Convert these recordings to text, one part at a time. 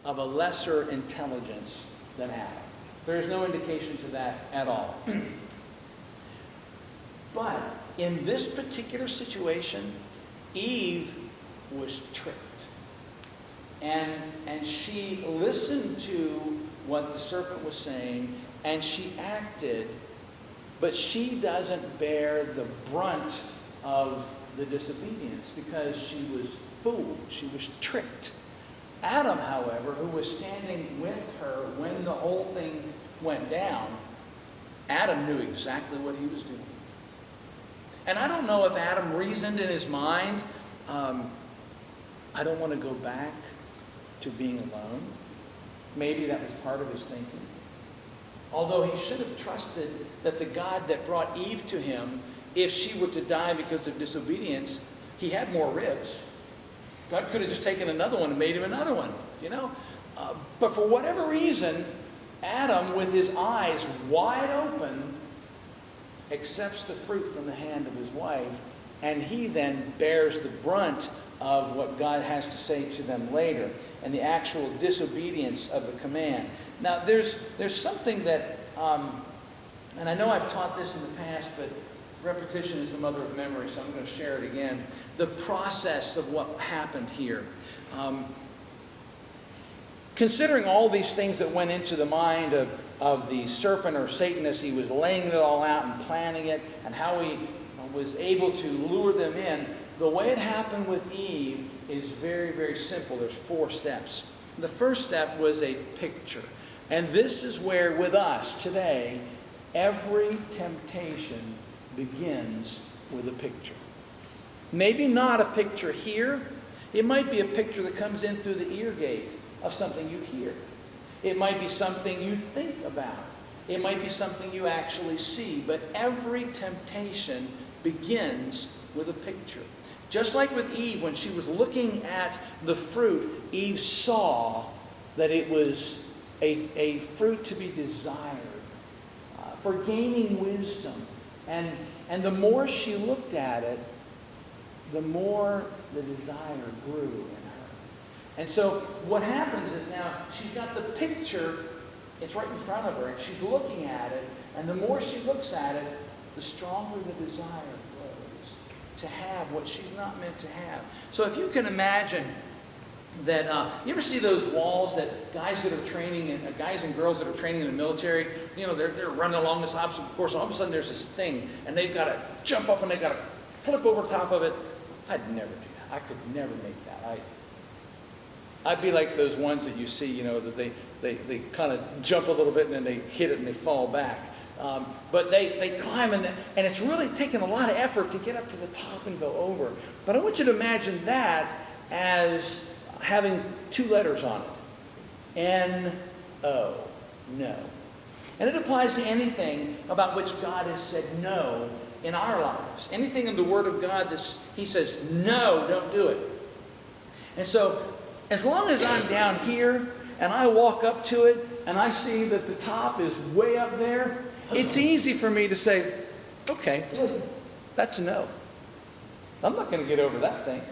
of a lesser intelligence than Adam. There is no indication to that at all. But in this particular situation, Eve was tricked. And she listened to what the serpent was saying, and she acted, but she doesn't bear the brunt of the disobedience because she was fooled. She was tricked. Adam, however, who was standing with her when the whole thing went down, Adam knew exactly what he was doing. And I don't know if Adam reasoned in his mind, I don't want to go back to being alone. Maybe that was part of his thinking. Although he should have trusted that the God that brought Eve to him, if she were to die because of disobedience, he had more ribs. God could have just taken another one and made him another one, you know. But for whatever reason, Adam, with his eyes wide open, accepts the fruit from the hand of his wife, and he then bears the brunt of what God has to say to them later, and the actual disobedience of the command. Now, there's something that, and I know I've taught this in the past, but repetition is the mother of memory, so I'm going to share it again. The process of what happened here. Considering all these things that went into the mind of the serpent or Satan as he was laying it all out and planning it, and how he was able to lure them in, the way it happened with Eve is very, very simple. There's 4 steps. The first step was a picture. And this is where, with us today, every temptation begins with a picture. Maybe not a picture here. It might be a picture that comes in through the ear gate of something you hear. It might be something you think about. It might be something you actually see. But every temptation begins with a picture. Just like with Eve, when she was looking at the fruit, Eve saw that it was a fruit to be desired for gaining wisdom. And the more she looked at it, the more the desire grew in her. And so what happens is now she's got the picture, it's right in front of her, and she's looking at it, and the more she looks at it, the stronger the desire grows to have what she's not meant to have. So if you can imagine that, you ever see those walls that guys that are training, guys and girls that are training in the military, you know, they're running along this obstacle course, all of a sudden there's this thing, and they've got to jump up and they've got to flip over top of it. I'd never do that. I could never make that. I'd be like those ones that you see, you know, that they kind of jump a little bit and then they hit it and they fall back. But they climb, and it's really taking a lot of effort to get up to the top and go over. But I want you to imagine that as having 2 letters on it. N-O, no. And it applies to anything about which God has said no in our lives. Anything in the Word of God, He says, no, don't do it. And so, as long as I'm down here and I walk up to it and I see that the top is way up there, it's easy for me to say, okay, that's a no. I'm not going to get over that thing.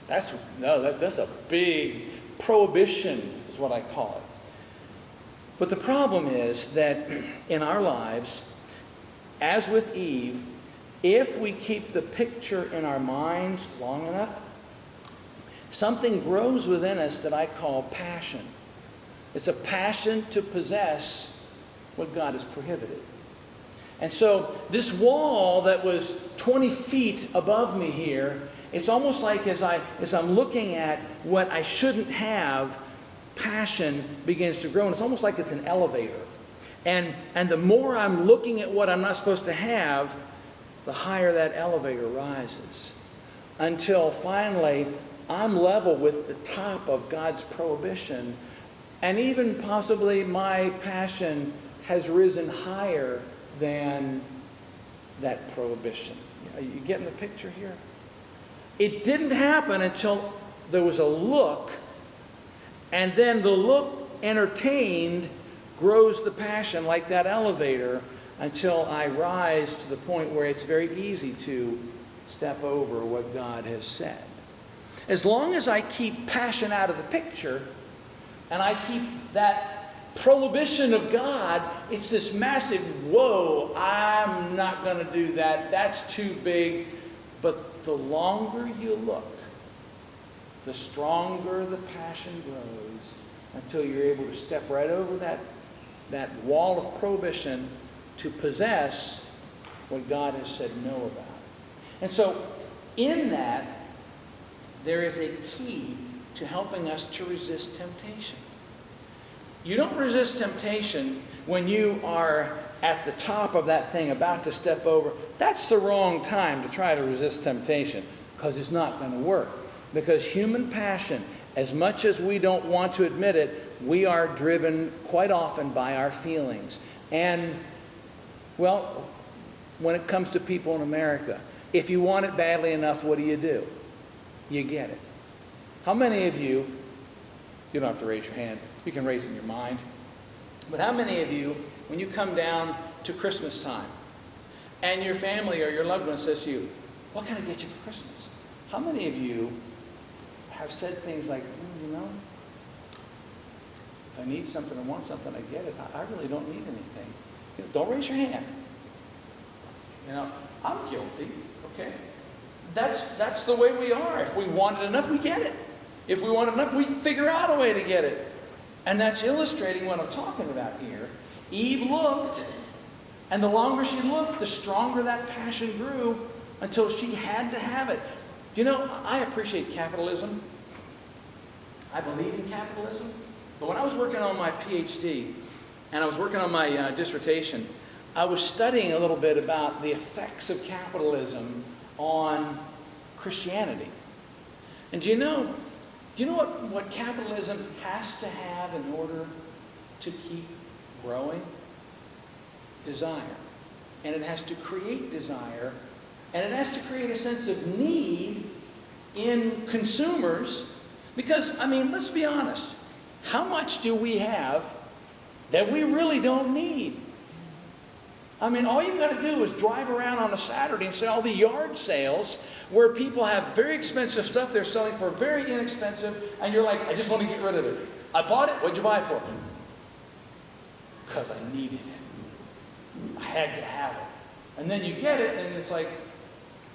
That's a big prohibition is what I call it. But the problem is that in our lives, as with Eve, if we keep the picture in our minds long enough, something grows within us that I call passion. It's a passion to possess what God has prohibited. And so this wall that was 20 feet above me here, it's almost like as I'm looking at what I shouldn't have, passion begins to grow. And it's almost like it's an elevator. And the more I'm looking at what I'm not supposed to have, the higher that elevator rises. Until finally, I'm level with the top of God's prohibition. And even possibly my passion has risen higher than that prohibition. Are you getting the picture here? It didn't happen until there was a look, and then the look entertained grows the passion like that elevator until I rise to the point where it's very easy to step over what God has said. As long as I keep passion out of the picture, and I keep that prohibition of God, it's this massive, whoa, I'm not going to do that. That's too big. But the longer you look, the stronger the passion grows until you're able to step right over that wall of prohibition to possess what God has said no about. And so in that, there is a key to helping us to resist temptation. You don't resist temptation when you are at the top of that thing about to step over. That's the wrong time to try to resist temptation, because it's not going to work. Because human passion, as much as we don't want to admit it, we are driven quite often by our feelings. And, well, when it comes to people in America, if you want it badly enough, what do? You get it. How many of you don't have to raise your hand, you can raise it in your mind, but how many of you, when you come down to Christmas time, and your family or your loved one says to you, what can I get you for Christmas? How many of you have said things like, if I need something, I want something, I get it. I really don't need anything. Don't raise your hand. I'm guilty, okay? That's the way we are. If we want it enough, we get it. If we want it enough, we figure out a way to get it. And that's illustrating what I'm talking about here. Eve looked, and the longer she looked, the stronger that passion grew until she had to have it. I appreciate capitalism. I believe in capitalism. But when I was working on my PhD, and I was working on my dissertation, I was studying a little bit about the effects of capitalism on Christianity. And do you know what capitalism has to have in order to keep growing? Desire. And it has to create desire, and it has to create a sense of need in consumers. Because, let's be honest, how much do we have that we really don't need? All you've got to do is drive around on a Saturday and see all the yard sales where people have very expensive stuff they're selling for very inexpensive, and you're like, I just want to get rid of it. I bought it. What'd you buy it for? Because I needed it. I had to have it. And then you get it, and it's like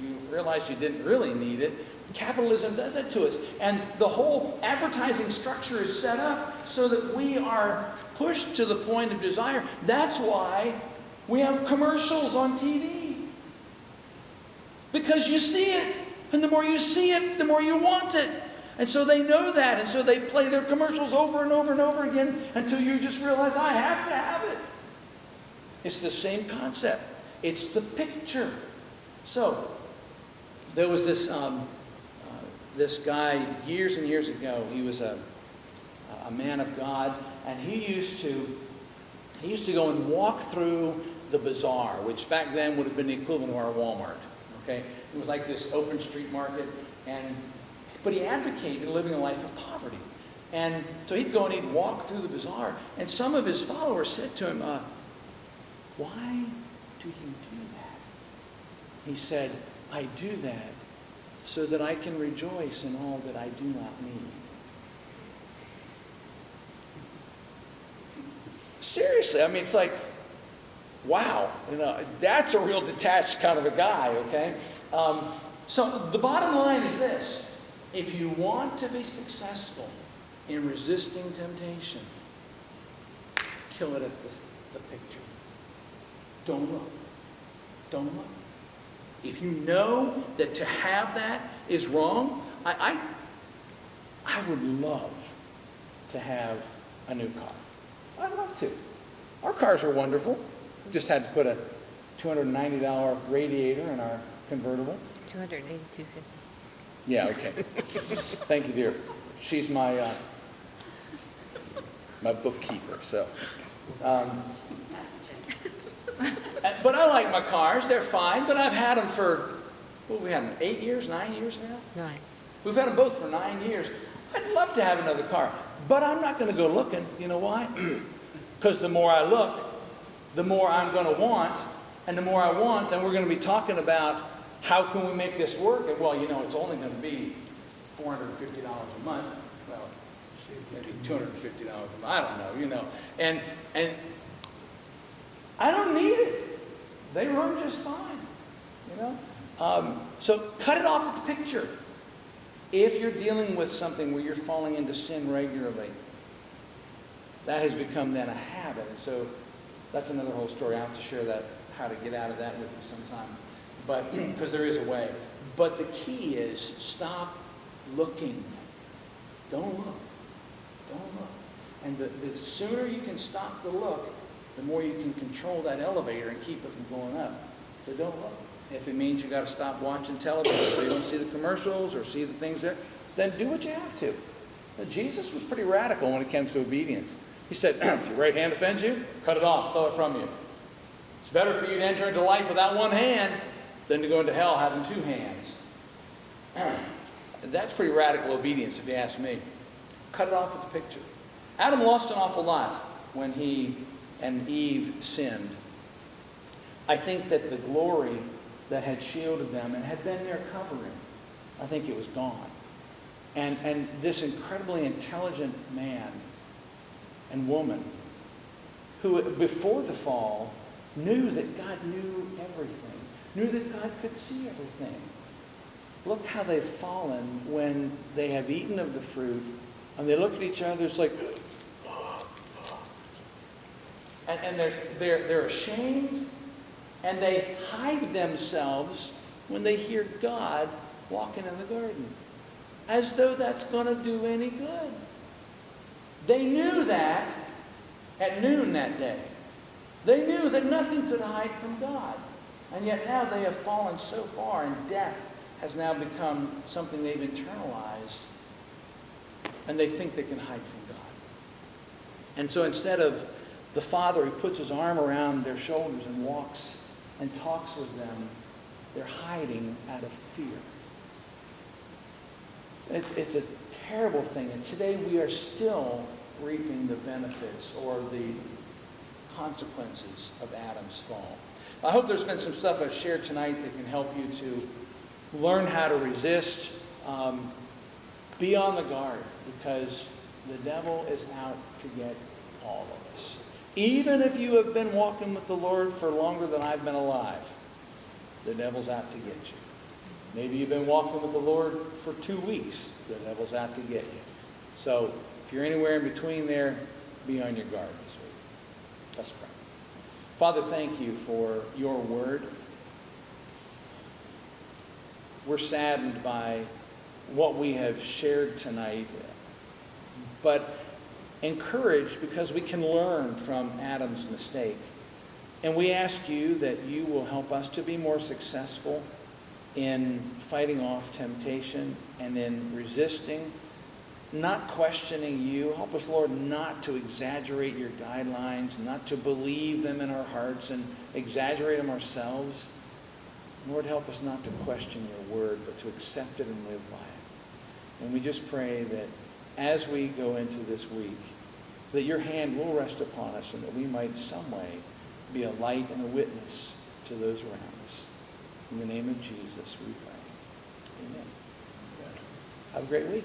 you realize you didn't really need it. Capitalism does that to us. And the whole advertising structure is set up so that we are pushed to the point of desire. That's why we have commercials on TV. Because you see it. And the more you see it, the more you want it. And so they know that. And so they play their commercials over and over and over again until you just realize, I have to have it. It's the same concept. It's the picture. So there was this guy years and years ago. He was a man of God, and he used to go and walk through the bazaar, which back then would have been the equivalent of our Walmart. Okay, it was like this open street market, but he advocated living a life of poverty, and so he'd go and he'd walk through the bazaar, and some of his followers said to him, "Why do you do that?" He said, "I do that so that I can rejoice in all that I do not need." Seriously, it's like, wow, that's a real detached kind of a guy, okay? So the bottom line is this. If you want to be successful in resisting temptation, kill it at the picture. Don't look. Don't look. If you know that to have that is wrong, I would love to have a new car. I'd love to. Our cars are wonderful. We just had to put a $290 radiator in our convertible. $282.50. Yeah, okay. Thank you, dear. She's my bookkeeper, so. But I like my cars. They're fine, but I've had them for, we had them 8 years, 9 years now? 9. We've had them both for 9 years. I'd love to have another car, but I'm not going to go looking. You know why? Because the more I look, the more I'm going to want, and the more I want, then we're going to be talking about how can we make this work? And well, it's only going to be $450 a month. Well, maybe $250 a month. I don't know, you know. And I don't need it. They run just fine, you know. So cut it off at the picture. If you're dealing with something where you're falling into sin regularly, that has become then a habit. And so that's another whole story. I have to share that, how to get out of that with you sometime. But because there is a way. But the key is stop looking. Don't look. Don't look. And the sooner you can stop to look, the more you can control that elevator and keep it from going up. So don't look. If it means you got to stop watching television so you don't see the commercials or see the things there, then do what you have to. Now, Jesus was pretty radical when it comes to obedience. He said, if your right hand offends you, cut it off, throw it from you. It's better for you to enter into life without one hand than to go into hell having two hands. That's pretty radical obedience, if you ask me. Cut it off at the picture. Adam lost an awful lot when he and Eve sinned. I think that the glory that had shielded them and had been their covering, I think it was gone. And this incredibly intelligent man and woman who, before the fall, knew that God knew everything, knew that God could see everything. Look how they've fallen when they have eaten of the fruit, and they look at each other, it's like, and they're ashamed, and they hide themselves when they hear God walking in the garden, as though that's going to do any good. They knew that at noon that day. They knew that nothing could hide from God. And yet now they have fallen so far, and death has now become something they've internalized, and they think they can hide from God. And so instead of the Father who puts his arm around their shoulders and walks and talks with them, they're hiding out of fear. It's a terrible thing. And today we are still reaping the benefits or the consequences of Adam's fall. I hope there's been some stuff I've shared tonight that can help you to learn how to resist. Be on the guard, because the devil is out to get all of us. Even if you have been walking with the Lord for longer than I've been alive, the devil's out to get you. Maybe you've been walking with the Lord for 2 weeks, the devil's out to get you. So if you're anywhere in between there, be on your guard this week. Let's pray. Father, thank you for your word. We're saddened by what we have shared tonight, but encouraged because we can learn from Adam's mistake. And we ask you that you will help us to be more successful in fighting off temptation and in resisting, not questioning you. Help us, Lord, not to exaggerate your guidelines, not to believe them in our hearts and exaggerate them ourselves. Lord, help us not to question your word, but to accept it and live by it. And we just pray that as we go into this week, that your hand will rest upon us and that we might in some way be a light and a witness to those around us. In the name of Jesus, we pray. Amen. Have a great week.